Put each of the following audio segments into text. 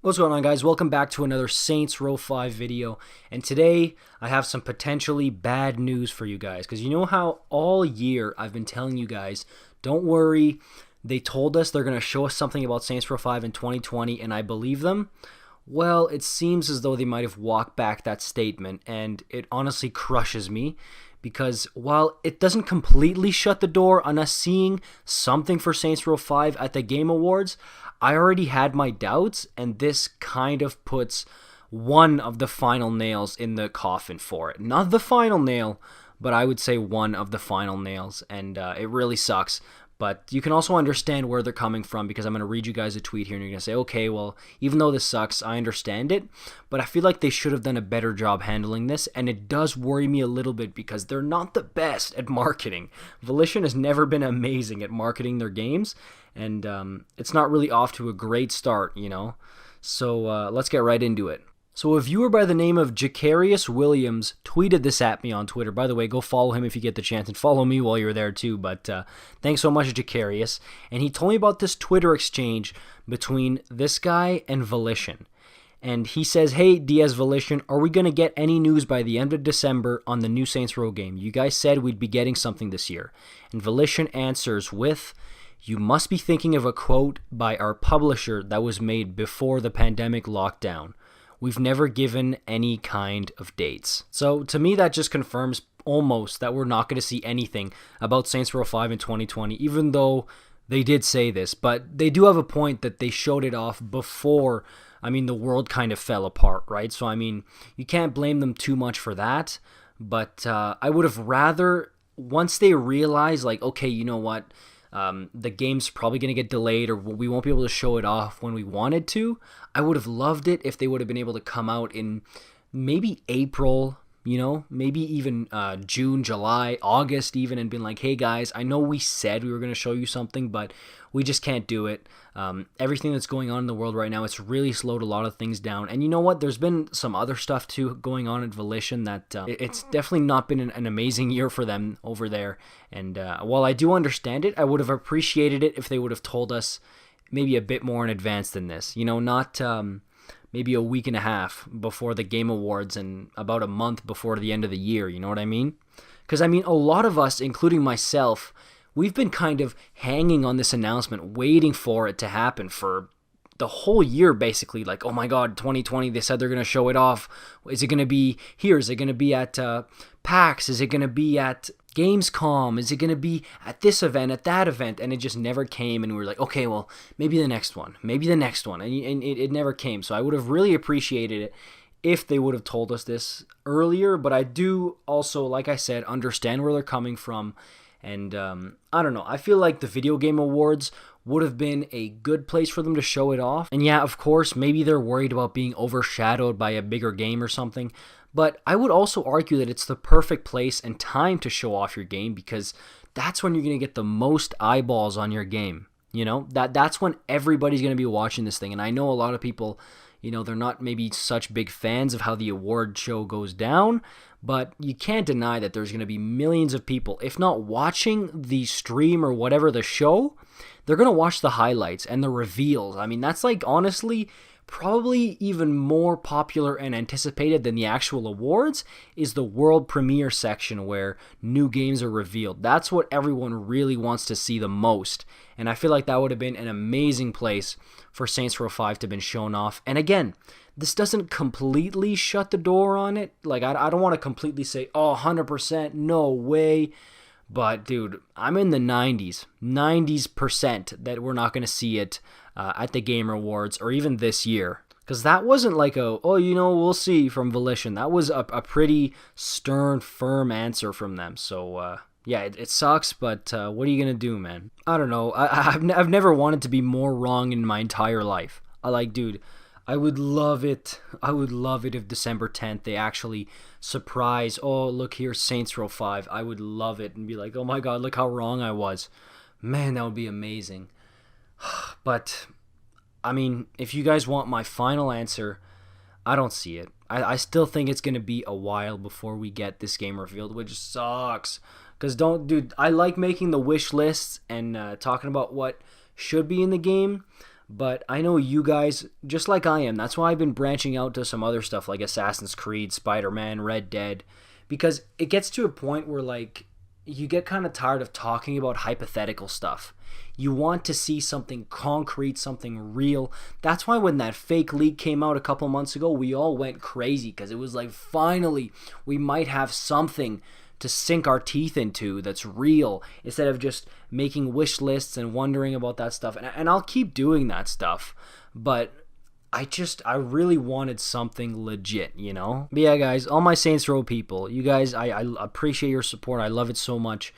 What's going on, guys? Welcome back to another Saints Row 5 video, and today I have some potentially bad news for you guys, because you know how all year I've been telling you guys, don't worry, they told us they're going to show us something about Saints Row 5 in 2020, and I believe them? Well, it seems as though they might have walked back that statement, and it honestly crushes me, because while it doesn't completely shut the door on us seeing something for Saints Row 5 at the Game Awards, I already had my doubts, and this kind of puts one of the final nails in the coffin for it. Not the final nail, but I would say one of the final nails, and it really sucks. But you can also understand where they're coming from, because I'm going to read you guys a tweet here and you're going to say, okay, well, even though this sucks, I understand it, but I feel like they should have done a better job handling this, and it does worry me a little bit because they're not the best at marketing. Volition has never been amazing at marketing their games, and it's not really off to a great start, you know? So let's get right into it. So a viewer by the name of Jacarius Williams tweeted this at me on Twitter. By the way, go follow him if you get the chance, and follow me while you're there too. But thanks so much, Jacarius. And he told me about this Twitter exchange between this guy and Volition. And he says, hey, DS Volition, are we going to get any news by the end of December on the new Saints Row game? You guys said we'd be getting something this year. And Volition answers with, you must be thinking of a quote by our publisher that was made before the pandemic lockdown. We've never given any kind of dates. So to me, that just confirms almost that we're not going to see anything about Saints Row 5 in 2020, even though they did say this. But they do have a point that they showed it off before, the world kind of fell apart, right? So, you can't blame them too much for that. But I would have rather, once they realize, like, okay, you know what? The game's probably going to get delayed, or we won't be able to show it off when we wanted to. I would have loved it if they would have been able to come out in maybe April, maybe even June, July, August even, and been like, hey guys, I know we said we were going to show you something, but we just can't do it. Everything that's going on in the world right now, it's really slowed a lot of things down. And you know what? There's been some other stuff too going on at Volition that it's definitely not been an amazing year for them over there. And while I do understand it, I would have appreciated it if they would have told us maybe a bit more in advance than this. Not maybe a week and a half before the Game Awards and about a month before the end of the year. You know what I mean? Because, a lot of us, including myself, we've been kind of hanging on this announcement, waiting for it to happen for the whole year, basically. Like, oh my god, 2020, they said they're going to show it off. Is it going to be here? Is it going to be at PAX? Is it going to be at Gamescom? Is it going to be at this event, at that event? And it just never came, and we were like, okay, well, maybe the next one. And it never came. So I would have really appreciated it if they would have told us this earlier, but I do also, like I said, understand where they're coming from. And I don't know, I feel like the Video Game Awards would have been a good place for them to show it off. And yeah, of course, maybe they're worried about being overshadowed by a bigger game or something. But I would also argue that it's the perfect place and time to show off your game, because that's when you're going to get the most eyeballs on your game. That's when everybody's going to be watching this thing. And I know a lot of people, they're not maybe such big fans of how the award show goes down, but you can't deny that there's going to be millions of people, if not watching the stream or whatever the show, they're going to watch the highlights and the reveals. That's like, honestly, probably even more popular and anticipated than the actual awards is the world premiere section where new games are revealed. That's what everyone really wants to see the most. And I feel like that would have been an amazing place for Saints Row 5 to have been shown off. And again, this doesn't completely shut the door on it. Like, I don't want to completely say, oh, 100%, no way. But, dude, I'm in the 90s% that we're not going to see it at the Game Awards or even this year. Because that wasn't like we'll see from Volition. That was a pretty stern, firm answer from them. So, yeah, it sucks, but what are you going to do, man? I don't know. I've never wanted to be more wrong in my entire life. Dude, I would love it. I would love it if December 10th they actually surprise, oh, look, here's Saints Row 5. I would love it and be like, oh my god, look how wrong I was. Man, that would be amazing. But, if you guys want my final answer, I don't see it. I still think it's going to be a while before we get this game revealed, which sucks. Because I like making the wish lists and talking about what should be in the game, But I know you guys, just like I am, that's why I've been branching out to some other stuff like Assassin's Creed, Spider-Man, Red Dead, because it gets to a point where, like, you get kind of tired of talking about hypothetical stuff. You want to see something concrete, something real. That's why when that fake leak came out a couple months ago, we all went crazy, because it was like, finally, we might have something to sink our teeth into that's real, instead of just making wish lists and wondering about that stuff. And I'll keep doing that stuff, but I really wanted something legit, you know? But yeah, guys, all my Saints Row people, you guys, I appreciate your support. I love it so much.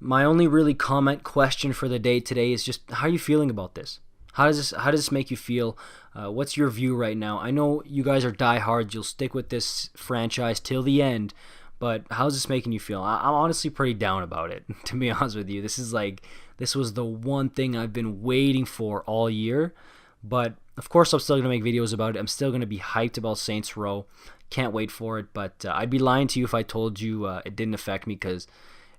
My only really question for the day today is just, how are you feeling about this? How does this make you feel? What's your view right now? I know you guys are diehards. You'll stick with this franchise till the end. But how's this making you feel? I'm honestly pretty down about it, to be honest with you. This was the one thing I've been waiting for all year. But of course, I'm still going to make videos about it. I'm still going to be hyped about Saints Row. Can't wait for it. But I'd be lying to you if I told you it didn't affect me, because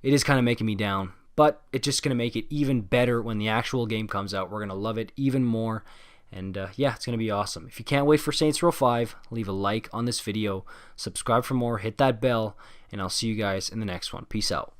it is kind of making me down. But it's just going to make it even better when the actual game comes out. We're going to love it even more. And yeah, it's going to be awesome. If you can't wait for Saints Row 5, leave a like on this video, subscribe for more, hit that bell, and I'll see you guys in the next one. Peace out.